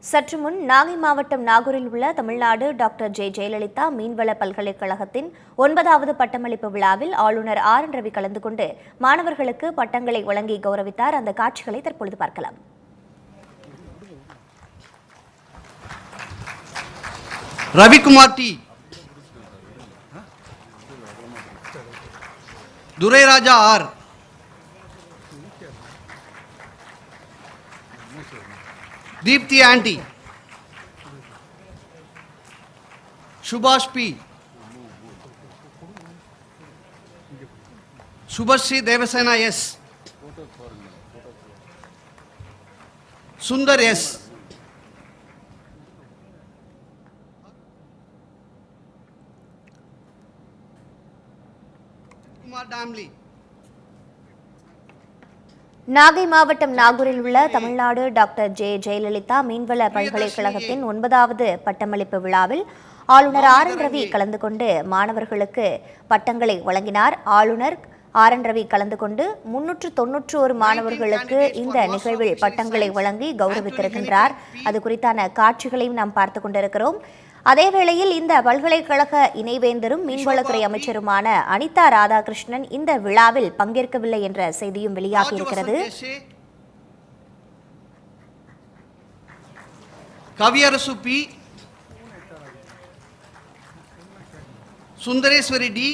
சற்று முன் நாகை மாவட்டம் நாகூரில் உள்ள தமிழ்நாடு டாக்டர் ஜெயலலிதா மீன்வள பல்கலைக்கழகத்தின் 9வது பட்டமளிப்பு விழாவில் ஆளுநர் ஆர் என் ரவி கலந்து கொண்டு மாணவர்களுக்கு பட்டங்களை வழங்கி கௌரவித்தார். அந்த காட்சிகளை தற்பொழுது பார்க்கலாம். Ravikumar D, Durairaja R, Deepthi Andi, Subash P, Subashree Devasena S, Sundar S, Kumar டாம்லி. நாகை மாவட்டம் நாகூரில் உள்ள தமிழ்நாடு டாக்டர் ஜெயலலிதா மீன்வள பல்கலைக்கழகத்தின் 9வது பட்டமளிப்பு விழாவில் ஆளுநர் ஆர் என் ரவி கலந்து கொண்டு மாணவர்களுக்கு பட்டங்களை வழங்கினார். ஆளுநர் ஆர் என் ரவி கலந்து கொண்டு 391 மாணவர்களுக்கு இந்த நிகழ்வில் பட்டங்களை வழங்கி கௌரவித்திருக்கின்றார். அது குறித்தான காட்சிகளையும் நாம் பார்த்துக் கொண்டிருக்கிறோம். அதேவேளையில் இந்த பல்கலைக்கழக இணைவேந்தரும் மீன்வளத்துறை அமைச்சருமான அனிதா ராதாகிருஷ்ணன் இந்த விழாவில் பங்கேற்கவில்லை என்ற செய்தியும் வெளியாகியிருக்கிறது. கவியரசு பி, சுந்தரேஸ்வரி டி,